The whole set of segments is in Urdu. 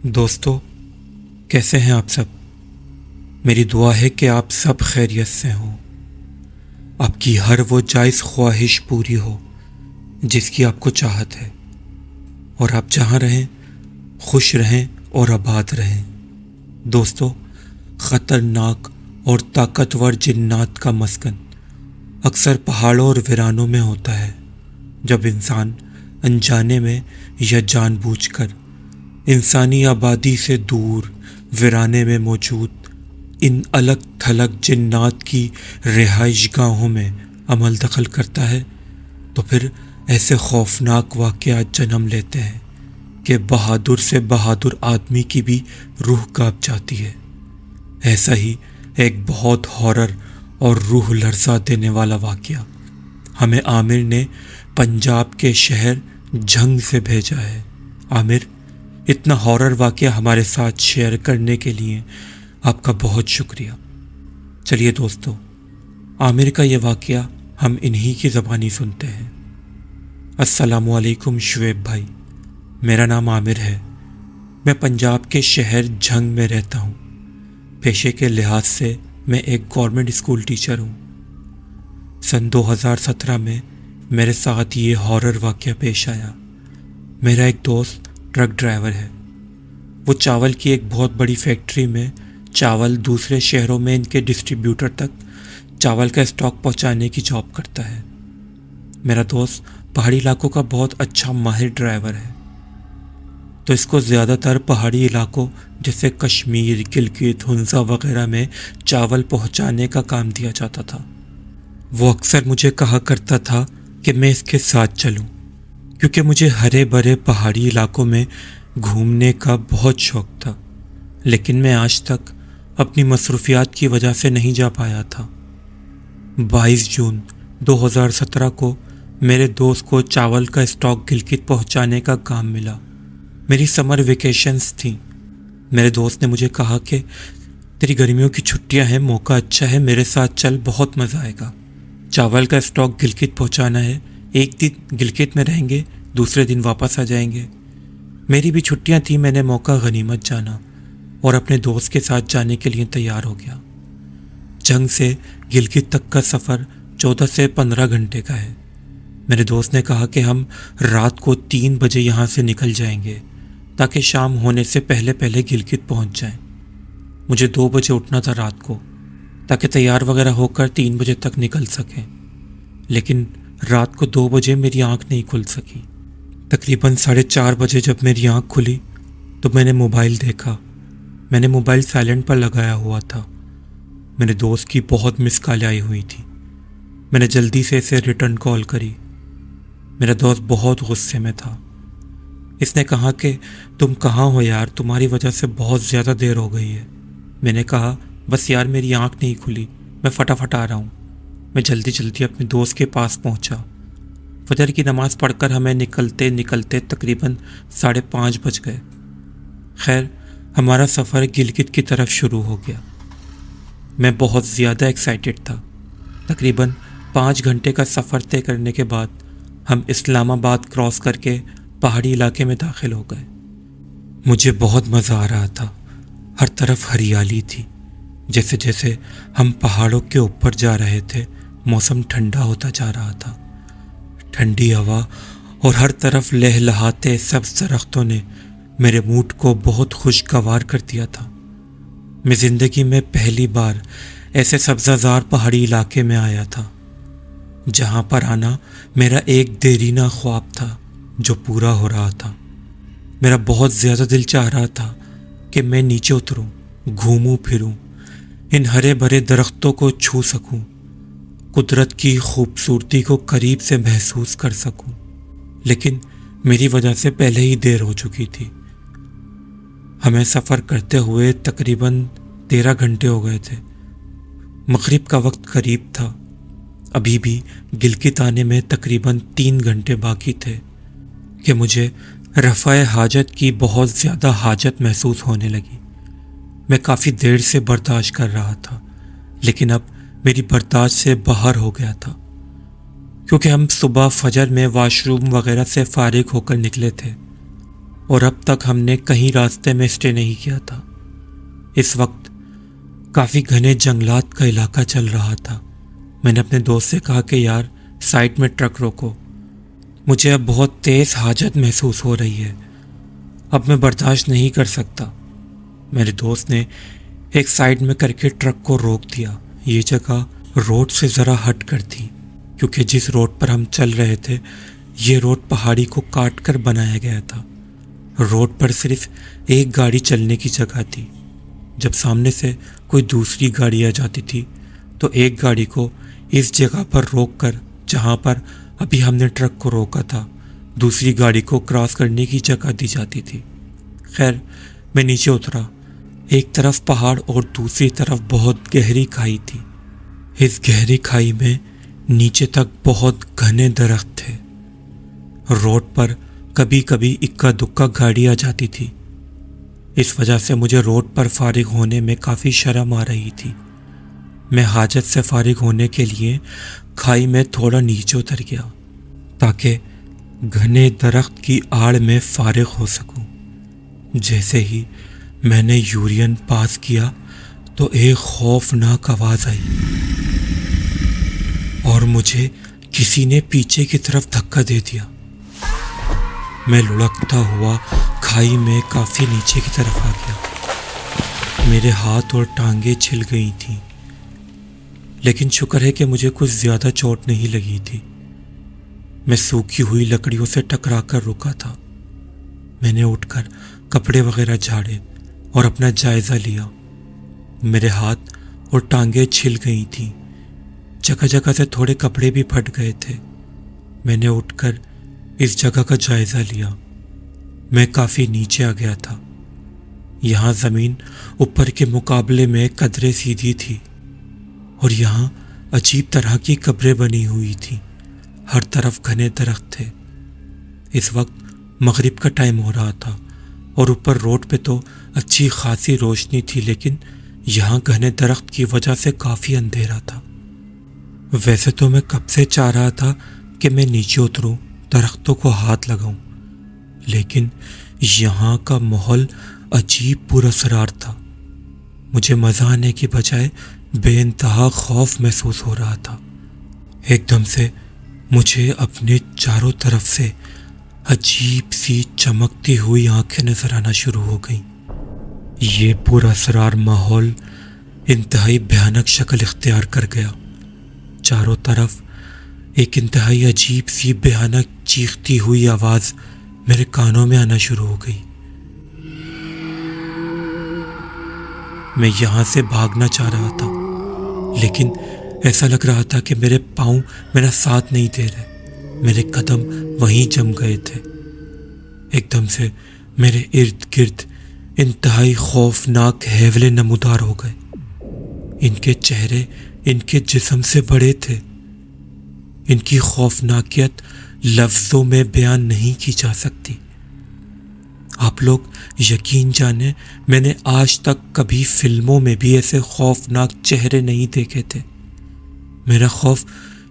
دوستو، کیسے ہیں آپ سب؟ میری دعا ہے کہ آپ سب خیریت سے ہوں، آپ کی ہر وہ جائز خواہش پوری ہو جس کی آپ کو چاہت ہے، اور آپ جہاں رہیں خوش رہیں اور آباد رہیں۔ دوستو، خطرناک اور طاقتور جنات کا مسکن اکثر پہاڑوں اور ویرانوں میں ہوتا ہے۔ جب انسان انجانے میں یا جان بوجھ کر انسانی آبادی سے دور ویرانے میں موجود ان الگ تھلگ جنات کی رہائش گاہوں میں عمل دخل کرتا ہے، تو پھر ایسے خوفناک واقعات جنم لیتے ہیں کہ بہادر سے بہادر آدمی کی بھی روح کانپ جاتی ہے۔ ایسا ہی ایک بہت ہارر اور روح لرزا دینے والا واقعہ ہمیں عامر نے پنجاب کے شہر جھنگ سے بھیجا ہے۔ عامر، اتنا ہارر واقعہ ہمارے ساتھ شیئر کرنے کے لیے آپ کا بہت شکریہ۔ چلیے دوستو، عامر کا یہ واقعہ ہم انہی کی زبانی سنتے ہیں۔ السلام علیکم شعیب بھائی، میرا نام عامر ہے، میں پنجاب کے شہر جھنگ میں رہتا ہوں۔ پیشے کے لحاظ سے میں ایک گورنمنٹ اسکول ٹیچر ہوں۔ سن 2017 میں میرے ساتھ یہ ہارر واقعہ پیش آیا۔ میرا ایک دوست ٹرک ڈرائیور ہے، وہ چاول کی ایک بہت بڑی فیکٹری میں چاول دوسرے شہروں میں ان کے ڈسٹریبیوٹر تک چاول کا اسٹاک پہنچانے کی جاب کرتا ہے۔ میرا دوست پہاڑی علاقوں کا بہت اچھا ماہر ڈرائیور ہے، تو اس کو زیادہ تر پہاڑی علاقوں جیسے کشمیر، گلگت، ہنزا وغیرہ میں چاول پہنچانے کا کام دیا جاتا تھا۔ وہ اکثر مجھے کہا کرتا تھا کہ میں اس کے ساتھ چلوں، کیونکہ مجھے ہرے بھرے پہاڑی علاقوں میں گھومنے کا بہت شوق تھا، لیکن میں آج تک اپنی مصروفیات کی وجہ سے نہیں جا پایا تھا۔ 22 جون 2017 کو میرے دوست کو چاول کا اسٹاک گلگت پہنچانے کا کام ملا۔ میری سمر ویکیشنز تھیں۔ میرے دوست نے مجھے کہا کہ تیری گرمیوں کی چھٹیاں ہیں، موقع اچھا ہے، میرے ساتھ چل، بہت مزہ آئے گا۔ چاول کا اسٹاک گلگت پہنچانا ہے، ایک دن گلگت میں رہیں گے، دوسرے دن واپس آ جائیں گے۔ میری بھی چھٹیاں تھیں، میں نے موقع غنیمت جانا اور اپنے دوست کے ساتھ جانے کے لیے تیار ہو گیا۔ جھنگ سے گلگت تک کا سفر 14 سے 15 گھنٹے کا ہے۔ میرے دوست نے کہا کہ ہم رات کو 3 بجے یہاں سے نکل جائیں گے تاکہ شام ہونے سے پہلے گلگت پہنچ جائیں۔ مجھے 2 بجے اٹھنا تھا رات کو تاکہ تیار وغیرہ ہو کر 3 بجے تک نکل سکیں، لیکن رات کو 2 بجے میری آنکھ نہیں کھل سکی۔ تقریباً 4:30 بجے جب میری آنکھ کھلی تو میں نے موبائل دیکھا۔ میں نے موبائل سائلنٹ پر لگایا ہوا تھا۔ میرے دوست کی بہت مس کالیں آئی ہوئی تھی۔ میں نے جلدی سے اسے ریٹرن کال کری۔ میرا دوست بہت غصے میں تھا۔ اس نے کہا کہ تم کہاں ہو یار، تمہاری وجہ سے بہت زیادہ دیر ہو گئی ہے۔ میں نے کہا بس یار میری آنکھ نہیں کھلی، میں فٹافٹ آ رہا ہوں۔ میں جلدی اپنے دوست کے پاس پہنچا۔ فجر کی نماز پڑھ کر ہمیں نکلتے تقریباً 5:30 بج گئے۔ خیر، ہمارا سفر گلگت کی طرف شروع ہو گیا۔ میں بہت زیادہ ایکسائٹڈ تھا۔ تقریباً 5 گھنٹے کا سفر طے کرنے کے بعد ہم اسلام آباد کراس کر کے پہاڑی علاقے میں داخل ہو گئے۔ مجھے بہت مزہ آ رہا تھا، ہر طرف ہریالی تھی۔ جیسے جیسے ہم پہاڑوں کے اوپر جا رہے تھے موسم ٹھنڈا ہوتا جا رہا تھا۔ ٹھنڈی ہوا اور ہر طرف لہلہاتے سبز درختوں نے میرے موڈ کو بہت خوشگوار کر دیا تھا۔ میں زندگی میں پہلی بار ایسے سبزہ زار پہاڑی علاقے میں آیا تھا جہاں پر آنا میرا ایک دیرینہ خواب تھا جو پورا ہو رہا تھا۔ میرا بہت زیادہ دل چاہ رہا تھا کہ میں نیچے اتروں، گھوموں پھروں، ان ہرے بھرے درختوں کو چھو سکوں، قدرت کی خوبصورتی کو قریب سے محسوس کر سکوں، لیکن میری وجہ سے پہلے ہی دیر ہو چکی تھی۔ ہمیں سفر کرتے ہوئے تقریباً 13 گھنٹے ہو گئے تھے۔ مغرب کا وقت قریب تھا۔ ابھی بھی گلگت آنے میں تقریباً 3 گھنٹے باقی تھے کہ مجھے رفع حاجت کی بہت زیادہ حاجت محسوس ہونے لگی۔ میں کافی دیر سے برداشت کر رہا تھا، لیکن اب میری برداشت سے باہر ہو گیا تھا، کیونکہ ہم صبح فجر میں واش روم وغیرہ سے فارغ ہو کر نکلے تھے۔ اور اب تک ہم نے کہیں راستے میں اسٹے نہیں کیا تھا۔ اس وقت کافی گھنے جنگلات کا علاقہ چل رہا تھا۔ میں نے اپنے دوست سے کہا کہ یار سائڈ میں ٹرک روکو، مجھے اب بہت تیز حاجت محسوس ہو رہی ہے، اب میں برداشت نہیں کر سکتا۔ میرے دوست نے ایک سائڈ میں کر کے ٹرک کو روک دیا۔ یہ جگہ روڈ سے ذرا ہٹ کر تھی، کیونکہ جس روڈ پر ہم چل رہے تھے یہ روڈ پہاڑی کو کاٹ کر بنایا گیا تھا۔ روڈ پر صرف ایک گاڑی چلنے کی جگہ تھی۔ جب سامنے سے کوئی دوسری گاڑی آ جاتی تھی تو ایک گاڑی کو اس جگہ پر روک کر جہاں پر ابھی ہم نے ٹرک کو روکا تھا دوسری گاڑی کو کراس کرنے کی جگہ دی جاتی تھی۔ خیر میں نیچے اترا۔ ایک طرف پہاڑ اور دوسری طرف بہت گہری کھائی تھی۔ اس گہری کھائی میں نیچے تک بہت گھنے درخت تھے۔ روڈ پر کبھی کبھی اکا دکا گاڑی آ جاتی تھی۔ اس وجہ سے مجھے روڈ پر فارغ ہونے میں کافی شرم آ رہی تھی۔ میں حاجت سے فارغ ہونے کے لیے کھائی میں تھوڑا نیچے اتر گیا تاکہ گھنے درخت کی آڑ میں فارغ ہو سکوں۔ جیسے ہی میں نے یورین پاس کیا تو ایک خوفناک آواز آئی اور مجھے کسی نے پیچھے کی طرف دھکا دے دیا۔ میں لڑکتا ہوا کھائی میں کافی نیچے کی طرف آ گیا۔ میرے ہاتھ اور ٹانگیں چھل گئی تھیں، لیکن شکر ہے کہ مجھے کچھ زیادہ چوٹ نہیں لگی تھی۔ میں سوکھی ہوئی لکڑیوں سے ٹکرا کر رکا تھا۔ میں نے اٹھ کر کپڑے وغیرہ جھاڑے اور اپنا جائزہ لیا۔ میرے ہاتھ اور ٹانگیں چھل گئی تھیں، جگہ جگہ سے تھوڑے کپڑے بھی پھٹ گئے تھے۔ میں نے اٹھ کر اس جگہ کا جائزہ لیا۔ میں کافی نیچے آ گیا تھا۔ یہاں زمین اوپر کے مقابلے میں قدرے سیدھی تھی اور یہاں عجیب طرح کی قبریں بنی ہوئی تھیں۔ ہر طرف گھنے درخت تھے۔ اس وقت مغرب کا ٹائم ہو رہا تھا اور اوپر روڈ پہ تو اچھی خاصی روشنی تھی، لیکن یہاں گھنے درخت کی وجہ سے کافی اندھیرا تھا۔ ویسے تو میں کب سے چاہ رہا تھا کہ میں نیچے اتروں، درختوں کو ہاتھ لگاؤں، لیکن یہاں کا ماحول عجیب پراسرار تھا۔ مجھے مزہ آنے کی بجائے بے انتہا خوف محسوس ہو رہا تھا۔ ایک دم سے مجھے اپنے چاروں طرف سے عجیب سی چمکتی ہوئی آنکھیں نظر آنا شروع ہو گئیں۔ یہ پراسرار ماحول انتہائی بھیانک شکل اختیار کر گیا۔ چاروں طرف ایک انتہائی عجیب سی بھیانک چیختی ہوئی آواز میرے کانوں میں آنا شروع ہو گئی۔ میں یہاں سے بھاگنا چاہ رہا تھا، لیکن ایسا لگ رہا تھا کہ میرے پاؤں میرا ساتھ نہیں دے رہے، میرے قدم وہیں جم گئے تھے۔ ایک دم سے میرے ارد گرد انتہائی خوفناک ہیولے نمودار ہو گئے۔ ان کے چہرے ان کے جسم سے بڑے تھے۔ ان کی خوفناکیت لفظوں میں بیان نہیں کی جا سکتی۔ آپ لوگ یقین جانیں، میں نے آج تک کبھی فلموں میں بھی ایسے خوفناک چہرے نہیں دیکھے تھے۔ میرا خوف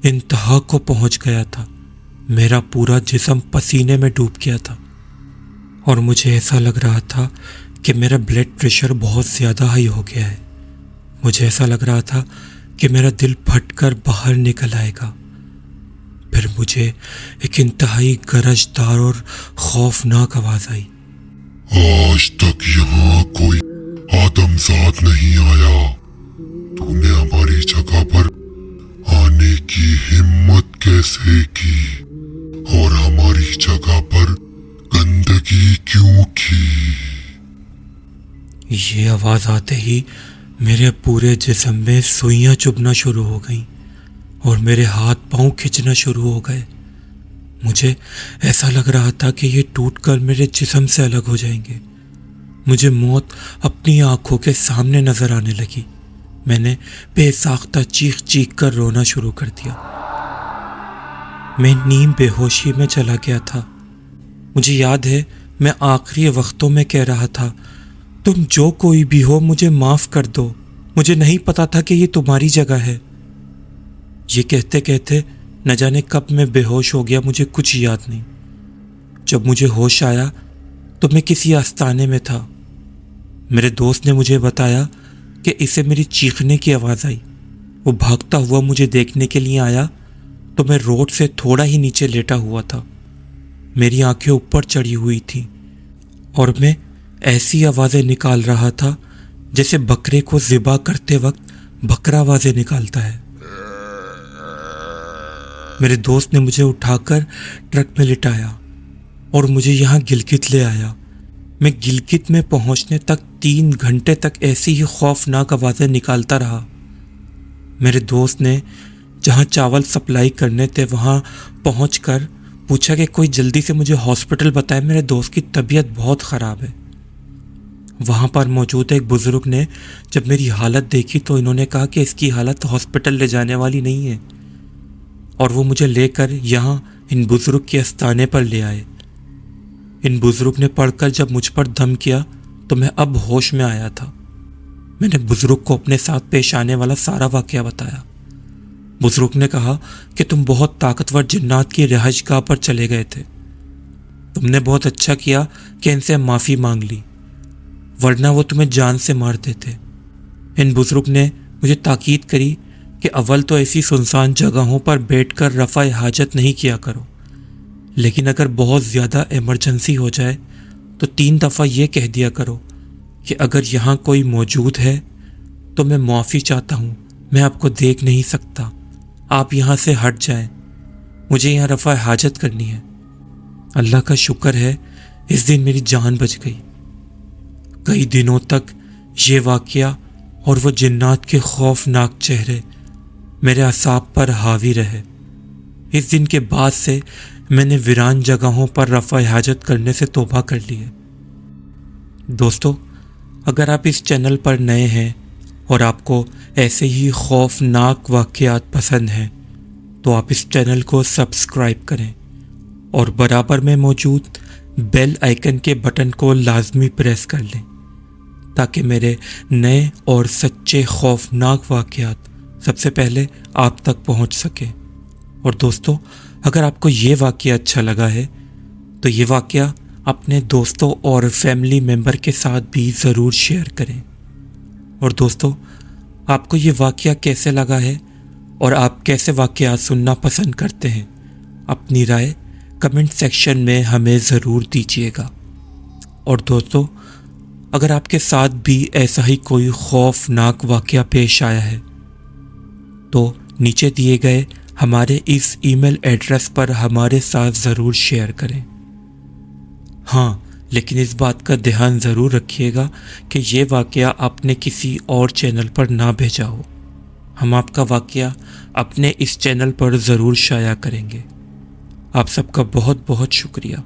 انتہا کو پہنچ گیا تھا۔ میرا پورا جسم پسینے میں ڈوب گیا تھا اور مجھے ایسا لگ رہا تھا کہ میرا بلڈ پریشر بہت زیادہ ہائی ہو گیا ہے۔ مجھے ایسا لگ رہا تھا کہ میرا دل پھٹ کر باہر نکل آئے گا۔ پھر مجھے ایک انتہائی گرجدار اور خوفناک آواز آئی۔ آج تک یہاں کوئی آدمزاد نہیں آیا، تو نے ہماری جگہ پر آنے کی ہمت کیسے کی اور ہماری جگہ پر گندگی کیوں کی؟ یہ آواز آتے ہی میرے پورے جسم میں سوئیاں چبھنا شروع ہو گئیں اور میرے ہاتھ پاؤں کھنچنا شروع ہو گئے۔ مجھے ایسا لگ رہا تھا کہ یہ ٹوٹ کر میرے جسم سے الگ ہو جائیں گے۔ مجھے موت اپنی آنکھوں کے سامنے نظر آنے لگی۔ میں نے بے ساختہ چیخ چیخ کر رونا شروع کر دیا۔ میں نیم بے ہوشی میں چلا گیا تھا۔ مجھے یاد ہے میں آخری وقتوں میں کہہ رہا تھا، تم جو کوئی بھی ہو مجھے معاف کر دو، مجھے نہیں پتا تھا کہ یہ تمہاری جگہ ہے۔ یہ کہتے کہتے نہ جانے کب میں بے ہوش ہو گیا، مجھے کچھ یاد نہیں۔ جب مجھے ہوش آیا تو میں کسی آستانے میں تھا۔ میرے دوست نے مجھے بتایا کہ اسے میری چیخنے کی آواز آئی۔ وہ بھاگتا ہوا مجھے دیکھنے کے لیے آیا تو میں روڈ سے تھوڑا ہی نیچے لیٹا ہوا تھا۔ میری آنکھیں اوپر چڑھی ہوئی تھیں اور میں ایسی آوازیں نکال رہا تھا جیسے بکرے کو ذبح کرتے وقت بکرا آوازیں نکالتا ہے۔ میرے دوست نے مجھے اٹھا کر ٹرک میں لٹایا اور مجھے یہاں گلگت لے آیا۔ میں گلگت میں پہنچنے تک 3 گھنٹے تک ایسی ہی خوفناک آوازیں نکالتا رہا۔ میرے دوست نے جہاں چاول سپلائی کرنے تھے وہاں پہنچ کر پوچھا کہ کوئی جلدی سے مجھے ہاسپٹل بتائے، میرے دوست کی طبیعت بہت خراب ہے۔ وہاں پر موجود ایک بزرگ نے جب میری حالت دیکھی تو انہوں نے کہا کہ اس کی حالت ہاسپٹل لے جانے والی نہیں ہے، اور وہ مجھے لے کر یہاں ان بزرگ کے استانے پر لے آئے۔ ان بزرگ نے پڑھ کر جب مجھ پر دم کیا تو میں اب ہوش میں آیا تھا۔ میں نے بزرگ کو اپنے ساتھ پیش آنے والا سارا واقعہ بتایا۔ بزرگ نے کہا کہ تم بہت طاقتور جنات کی رہائش گاہ پر چلے گئے تھے۔ تم نے بہت اچھا کیا کہ ان سے معافی مانگ لی، ورنہ وہ تمہیں جان سے مار دیتے۔ ان بزرگ نے مجھے تاکید کری کہ اول تو ایسی سنسان جگہوں پر بیٹھ کر رفع حاجت نہیں کیا کرو، لیکن اگر بہت زیادہ ایمرجنسی ہو جائے تو 3 دفعہ یہ کہہ دیا کرو کہ اگر یہاں کوئی موجود ہے تو میں معافی چاہتا ہوں، میں آپ کو دیکھ نہیں سکتا، آپ یہاں سے ہٹ جائیں، مجھے یہاں رفع حاجت کرنی ہے۔ اللہ کا شکر ہے اس دن میری جان بچ گئی۔ کئی دنوں تک یہ واقعہ اور وہ جنات کے خوفناک چہرے میرے اعصاب پر حاوی رہے۔ اس دن کے بعد سے میں نے ویران جگہوں پر رفع حاجت کرنے سے توبہ کر لی ہے۔ دوستو، اگر آپ اس چینل پر نئے ہیں اور آپ کو ایسے ہی خوفناک واقعات پسند ہیں تو آپ اس چینل کو سبسکرائب کریں اور برابر میں موجود بیل آئیکن کے بٹن کو لازمی پریس کر لیں تاکہ میرے نئے اور سچے خوفناک واقعات سب سے پہلے آپ تک پہنچ سکیں۔ اور دوستو، اگر آپ کو یہ واقعہ اچھا لگا ہے تو یہ واقعہ اپنے دوستوں اور فیملی ممبر کے ساتھ بھی ضرور شیئر کریں۔ اور دوستو، آپ کو یہ واقعہ کیسے لگا ہے اور آپ کیسے واقعات سننا پسند کرتے ہیں، اپنی رائے کمنٹ سیکشن میں ہمیں ضرور دیجیے گا۔ اور دوستو، اگر آپ کے ساتھ بھی ایسا ہی کوئی خوفناک واقعہ پیش آیا ہے تو نیچے دیے گئے ہمارے اس ای میل ایڈریس پر ہمارے ساتھ ضرور شیئر کریں۔ ہاں، لیکن اس بات کا دھیان ضرور رکھیے گا کہ یہ واقعہ آپ نے کسی اور چینل پر نہ بھیجا ہو۔ ہم آپ کا واقعہ اپنے اس چینل پر ضرور شائع کریں گے۔ آپ سب کا بہت بہت شکریہ۔